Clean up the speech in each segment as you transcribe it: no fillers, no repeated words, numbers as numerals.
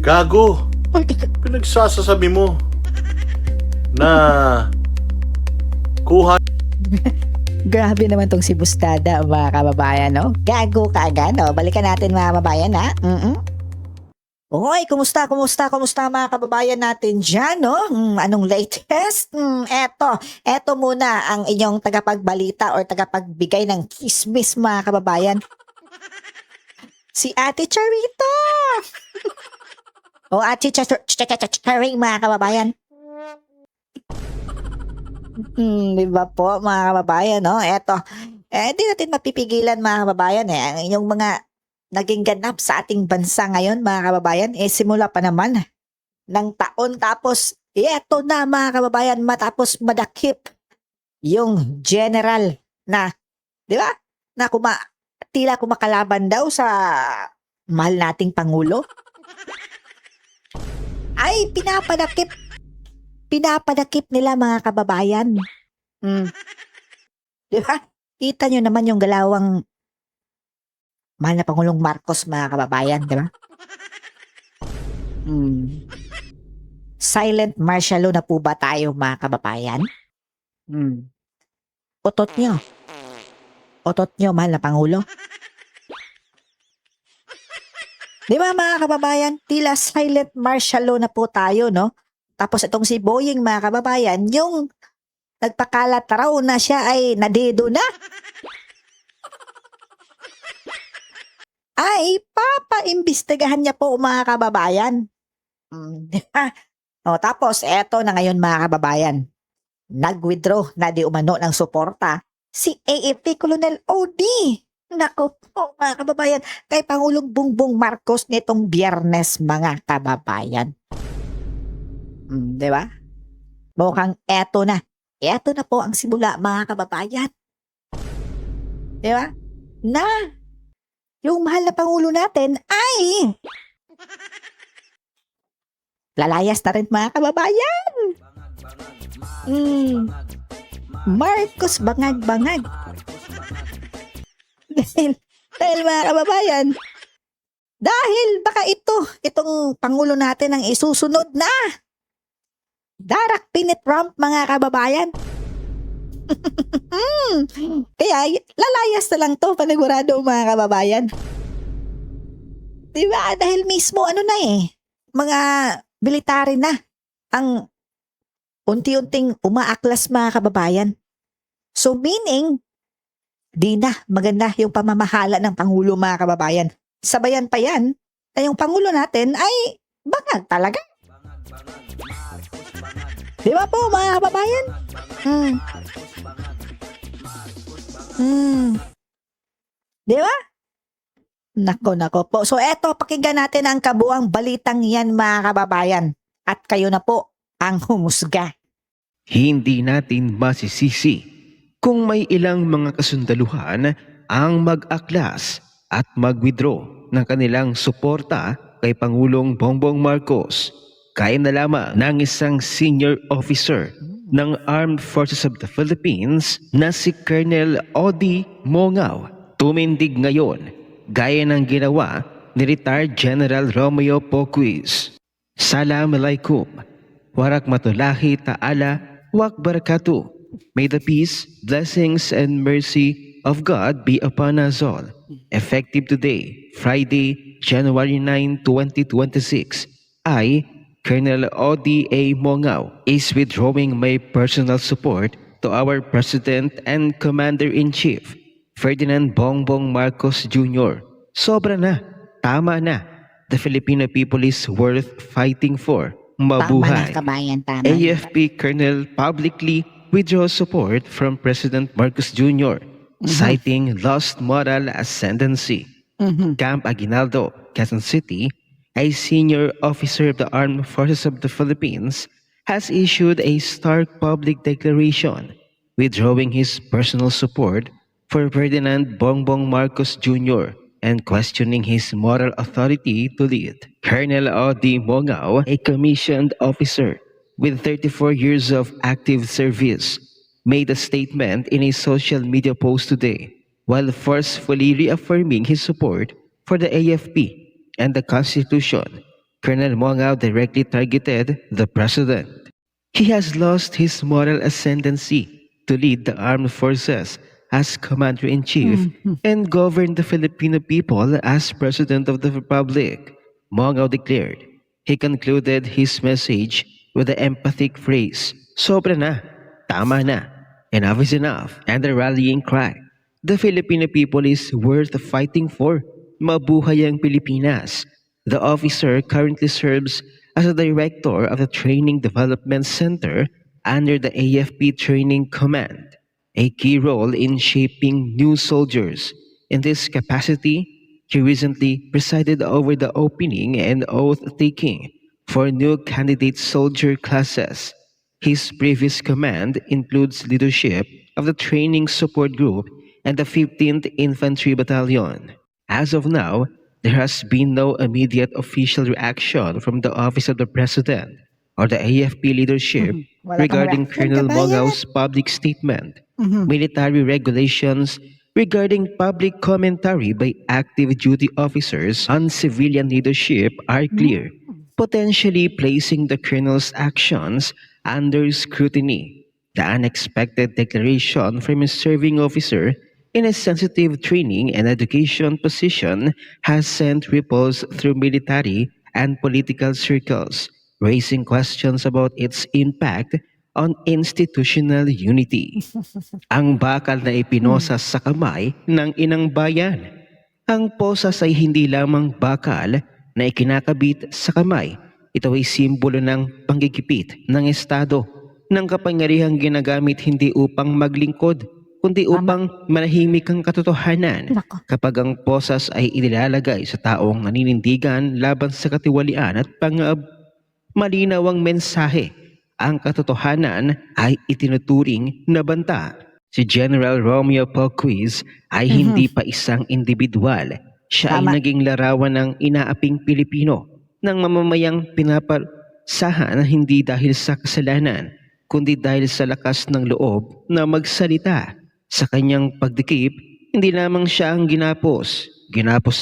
Gago! Pinagsasasabi mo na kuha. Grabe naman tong si Bustada, mga kababayan, no? Gago ka agad, no? Balikan natin, mga kababayan, ha? Hoy, kumusta mga kababayan natin dyan, no? Anong latest? Eto muna ang inyong tagapagbalita or tagapagbigay ng kismis, mga kababayan. Si Ate Charito! O Ate Charing, mga kababayan. Di ba po, mga kababayan, no? Eto, di natin mapipigilan, mga kababayan, ang inyong mga naging ganap sa ating bansa ngayon, mga kababayan, simula pa naman ng taon. Tapos, eto na, mga kababayan, matapos madakip yung general na, di ba? Na tila kumakalaban daw sa mahal nating Pangulo. Ay, pinapadakip nila, mga kababayan. Di ba? Kita nyo naman yung galawang mahal na Pangulong Marcos, mga kababayan, di ba? Silent martial law na po ba tayo, mga kababayan? Otot nyo, mahal na Pangulo. Di ba, mga kababayan? Tila silent martial law na po tayo, no? Tapos itong si Boying, mga kababayan, yung nagpakalat raw na siya ay nadedo na. Ay, papaimbestigahan niya po, mga kababayan. Tapos, eto na ngayon, mga kababayan. Nag-withdraw na di umano ng suporta si AFP Colonel OD. Nako po, mga kababayan, kay Pangulong Bongbong Marcos nitong Biyernes, mga kababayan. Di ba? Mukhang eto na. Eto na po ang simula, mga kababayan. Di ba? Na yung mahal na Pangulo natin ay lalayas na rin, mga kababayan. Marcos bangag-bangag. Dahil, mga kababayan, dahil baka itong Pangulo natin ang isusunod na darak pinit Trump, mga kababayan. Kaya lalayas na lang to, panigurado, mga kababayan. Diba? Dahil mismo mga military na ang unti-unting umaaklas, mga kababayan. So meaning, di na maganda yung pamamahala ng Pangulo, mga kababayan. Sabayan pa yan na yung Pangulo natin ay bangag talaga. Di ba po, mga kababayan? Di ba? Nako po. So eto, pakinggan natin ang kabuang balitang yan, mga kababayan. At kayo na po ang humusga. Hindi natin masisisi kung may ilang mga kasundaluhan ang mag-aklas at mag-withdraw ng kanilang suporta kay Pangulong Bongbong Marcos. Kaya na lamang ng isang senior officer ng Armed Forces of the Philippines na si Colonel Odi Mongao tumindig ngayon gaya ng ginawa ni Retired General Romeo Poquiz. Assalamualaikum warahmatullahi ta'ala wa barakatuh. May the peace, blessings, and mercy of God be upon us all. Effective today, Friday, January 9, 2026, I, Colonel O.D.A. Mongao, is withdrawing my personal support to our President and Commander-in-Chief, Ferdinand Bongbong Marcos Jr. Sobra na, tama na. The Filipino people is worth fighting for. Mabuhay. Tama na, kabayan, tama. AFP Colonel publicly withdraw support from President Marcos Jr., citing lost moral ascendancy. Camp Aguinaldo, Quezon City, a senior officer of the Armed Forces of the Philippines, has issued a stark public declaration withdrawing his personal support for Ferdinand Bongbong Marcos Jr. and questioning his moral authority to lead. Colonel O.D. Mongao, a commissioned officer with 34 years of active service, made a statement in a social media post today while forcefully reaffirming his support for the AFP and the Constitution. Colonel Mongao directdirectly targeted the president. He has lost his moral ascendancy to lead the armed forces as commander-in-chief and govern the Filipino people as president of the republic, Mongao declared. He concluded his message with the emphatic phrase, "Sobra na, tama na, enough is enough," and the rallying cry, "The Filipino people is worth fighting for. Mabuhay ang Pilipinas." The officer currently serves as a director of the Training Development Center under the AFP Training Command, a key role in shaping new soldiers. In this capacity, he recently presided over the opening and oath-taking for new candidate soldier classes. His previous command includes leadership of the Training Support Group and the 15th Infantry Battalion. As of now, there has been no immediate official reaction from the Office of the President or the AFP leadership Wala kang regarding reaction, Colonel kabayan. Mongao's public statement. Military regulations regarding public commentary by active duty officers on civilian leadership are clear, potentially placing the colonel's actions under scrutiny. The unexpected declaration from a serving officer in a sensitive training and education position has sent ripples through military and political circles, raising questions about its impact on institutional unity. Ang bakal na ipinosas sa kamay ng inang bayan. Ang posas ay hindi lamang bakal na ikinakabit sa kamay. Ito ay simbolo ng panggigipit ng Estado, ng kapangyarihang ginagamit hindi upang maglingkod, kundi upang manahimik ang katotohanan. Nako. Kapag ang posas ay inilalagay sa taong naninindigan laban sa katiwalian at malinaw ang mensahe, ang katotohanan ay itinuturing na banta. Si General Romeo Poquiz ay hindi pa isang individual. Siya Tama. ay naging larawan ng inaaping Pilipino, ng mamamayang pinapasahan hindi dahil sa kasalanan, kundi dahil sa lakas ng loob na magsalita. Sa kanyang pagdikip, hindi lamang siya ang ginapos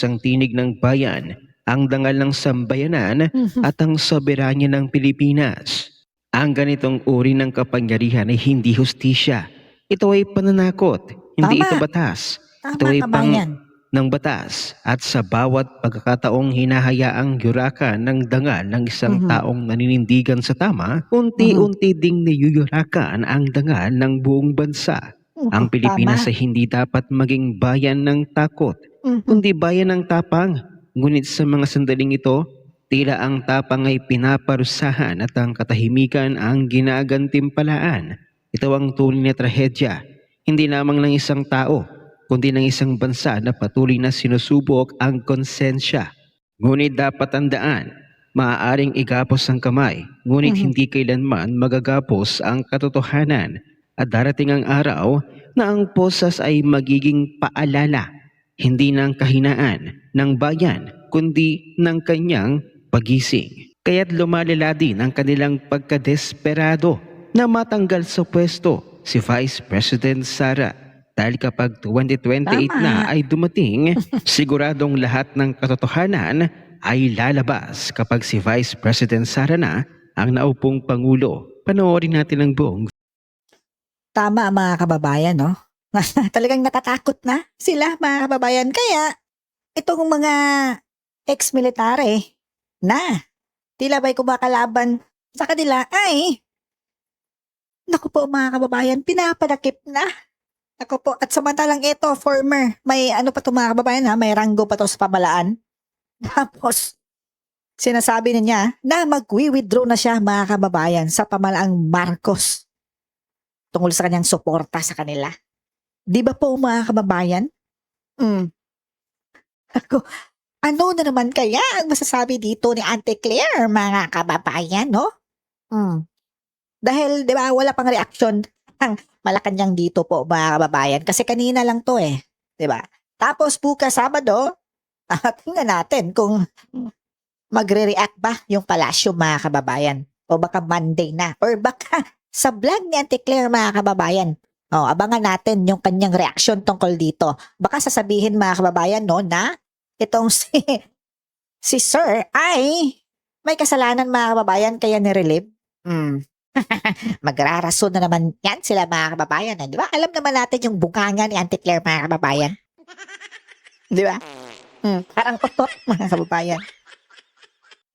ang tinig ng bayan, ang dangal ng sambayanan at ang soberanya ng Pilipinas. Ang ganitong uri ng kapangyarihan ay hindi hustisya. Ito ay pananakot, hindi Tama. ito batas. Tama, Ito ay kabayan. ng batas at sa bawat pagkakataong hinahayaang yurakan ng dangal ng isang taong naninindigan sa tama, unti-unti ding niyuyurakan ang dangal ng buong bansa. Ang Pilipinas ay hindi dapat maging bayan ng takot, kundi bayan ng tapang. Ngunit sa mga sandaling ito, tila ang tapang ay pinaparusahan at ang katahimikan ang ginagantimpalaan. Ito ang tunay na trahedya, hindi lamang ng isang tao, kundi ng isang bansa na patuloy na sinusubok ang konsensya. Ngunit dapat tandaan, maaaring igapos ang kamay, ngunit hindi kailanman magagapos ang katotohanan. At darating ang araw na ang posas ay magiging paalala, hindi ng kahinaan ng bayan, kundi ng kanyang pagising. Kaya't lumalala din ang kanilang pagkadesperado na matanggal sa pwesto si Vice President Sara. Dahil kapag 2028 na ay dumating, siguradong lahat ng katotohanan ay lalabas kapag si Vice President Sara na ang naupong Pangulo. Panoorin natin ang buong. Tama mga kababayan, no? Talagang natatakot na sila mga kababayan. Kaya itong mga ex-military na tila ba'y kumakalaban sa kanila ay naku po mga kababayan, pinapadakip na. Naku po, at samantalang ito, former, may ano pa to mga kababayan ha, may ranggo pa to sa pamalaan. Tapos, sinasabi na niya na mag-withdraw na siya mga kababayan sa pamalaang Marcos tungkol sa kanyang suporta sa kanila. Di ba po mga kababayan? Ako, ano na naman kaya ang masasabi dito ni Auntie Claire, mga kababayan, no? Dahil, di ba, wala pang reaksyon ang Malacanang dito po, mga kababayan. Kasi kanina lang to eh. Di ba? Tapos bukas Sabado, tingnan natin kung magre-react ba yung palasyo, mga kababayan. O baka Monday na. Or baka sa vlog ni Auntie Claire, mga kababayan. O, abangan natin yung kanyang reaksyon tungkol dito. Baka sasabihin, mga kababayan, no, na itong si Sir ay may kasalanan mga kababayan kaya nirelieve? Magrarason na naman yan sila mga kababayan. Di ba? Alam naman natin yung bunganga ni Auntie Claire mga kababayan. Di ba? Parang utot mga kababayan.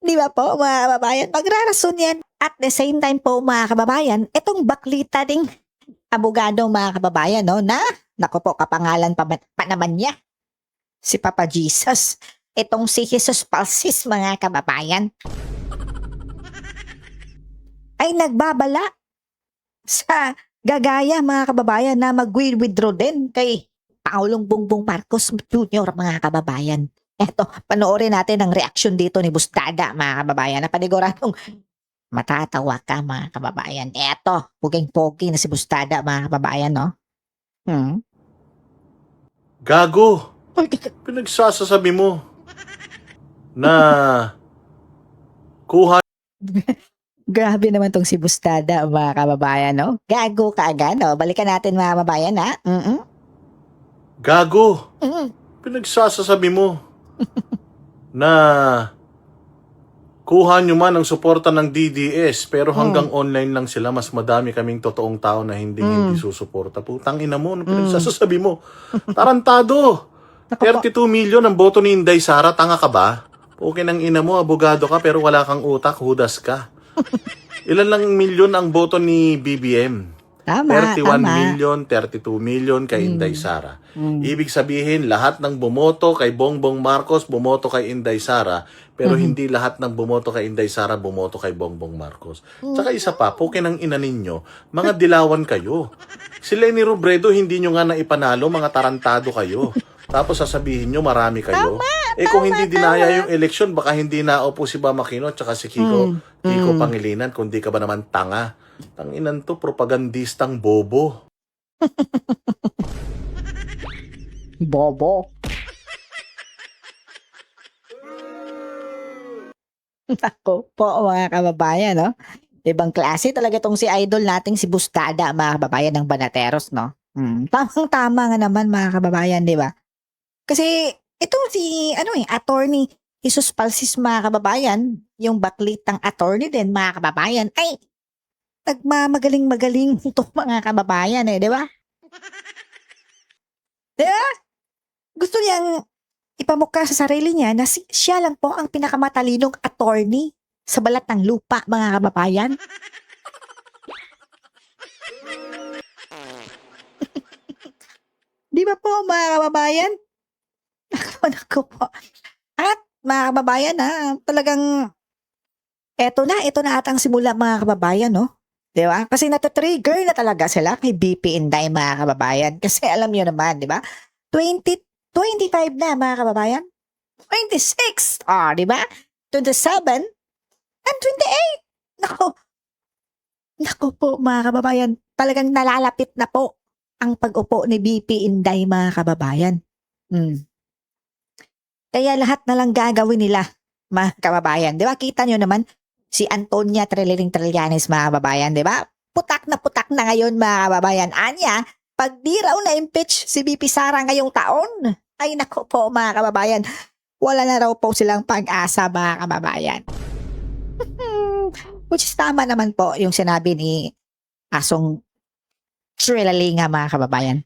Di ba po mga kababayan? Magrarason yan. At the same time po mga kababayan, itong baklita ding abogado mga kababayan, no, na, naku po, kapangalan pa naman niya. Si Papa Jesus. Itong si Jesus Palsis mga kababayan. Ay nagbabala sa gagaya mga kababayan na mag-withdraw din kay Pangulong Bongbong Marcos Jr. mga kababayan. Eto, panoorin natin ang reaksyon dito ni Bustada mga kababayan. Napaniguradong matatawa ka mga kababayan. Eto, puging-pogi na si Bustada mga kababayan, no? Gago! Ay, Pinagsasasabi mo na kuha grabe naman tong si Bustada mga kababayan, no? Gago ka agad, no? Balikan natin mga kababayan, ha? Gago! Pinagsasasabi mo na kuha nyo man ang suporta ng DDS pero hanggang online lang sila, mas madami kaming totoong tao na hindi susuporta. Putang ina mo, ano pinagsasasabi mo? Tarantado! 32 million ang boto ni Inday Sara, tanga ka ba? Okay ng ina mo, abogado ka pero wala kang utak, hudas ka. Ilan lang milyon ang boto ni BBM? Tama, 31 tama. million, 32 million kay Inday Sara. Ibig sabihin, lahat ng bumoto kay Bongbong Marcos, bumoto kay Inday Sara, pero hindi lahat ng bumoto kay Inday Sara, bumoto kay Bongbong Marcos. Tsaka isa pa, puke ng ina ninyo, mga dilawan kayo. Si Leni Robredo, hindi nyo nga naipanalo, mga tarantado kayo. Tapos sasabihin nyo, marami kayo. Kung hindi dinaya yung eleksyon, baka hindi naupo si Bam Aquino tsaka si Kiko Pangilinan, kundi ka ba naman tanga. Tanginan to, propagandistang bobo. Bobo. Ako po mga kababayan, no? Ibang klase talaga tong si idol nating si Bustada mga kababayan ng Banateros, no? Tamang-tama nga naman mga kababayan, di ba? Kasi ito si attorney Jesus Palsis mga kababayan, yung baklitang attorney din mga kababayan, ay nagmamagaling-magaling itong mga kababayan di ba? Di ba? Gusto niyang ipamukha sa sarili niya na siya lang po ang pinakamatalinong attorney sa balat ng lupa mga kababayan. Di ba po mga kababayan? Naku po. At mga kababayan talagang ito na atang simula mga kababayan, no? Di ba? Kasi natatrigger na talaga sila kay BP Inday mga kababayan. Kasi alam niyo naman, di ba? 25 na mga kababayan. 26, di ba? 27 and 28. Naku po mga kababayan. Talagang nalalapit na po ang pag-upo ni BP Inday mga kababayan. Kaya lahat na lang gagawin nila, mga kababayan. Di ba? Kita nyo naman, si Antonia Trillanes, mga kababayan. Di ba? Putak na ngayon, mga kababayan. Anya, pag di raw na-impeach si BP Sara ngayong taon, ay naku po, mga kababayan, wala na raw po silang pag-asa, mga kababayan. Which is tama naman po yung sinabi ni Asong Trillalinga, mga kababayan.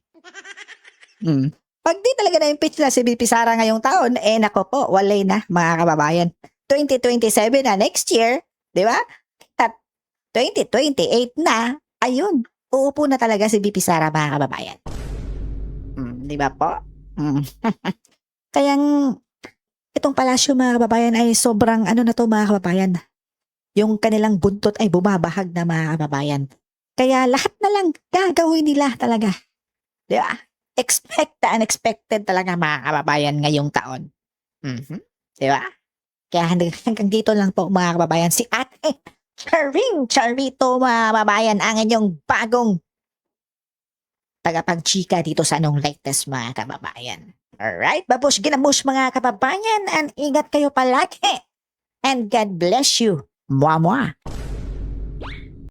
Pag di talaga na-impeach na si BP Sara ngayong taon, nako po, walay na mga kababayan. 2027 na next year, di ba? At 2028 na, ayun, uupo na talaga si BP Sara mga kababayan. Di ba po? Kayang itong palasyo mga kababayan ay sobrang na to mga kababayan. Yung kanilang buntot ay bumabahag na mga kababayan. Kaya lahat na lang gagawin nila talaga. Di ba? Expect the unexpected talaga mga kababayan ngayong taon. Di ba? Kaya hanggang dito lang po mga kababayan, si Ate Charito mga kababayan, ang inyong bagong tagapagchika dito sa anong latest mga kababayan. Alright, babush ginamush mga kababayan, and ingat kayo palagi. And God bless you. Mwah mwah.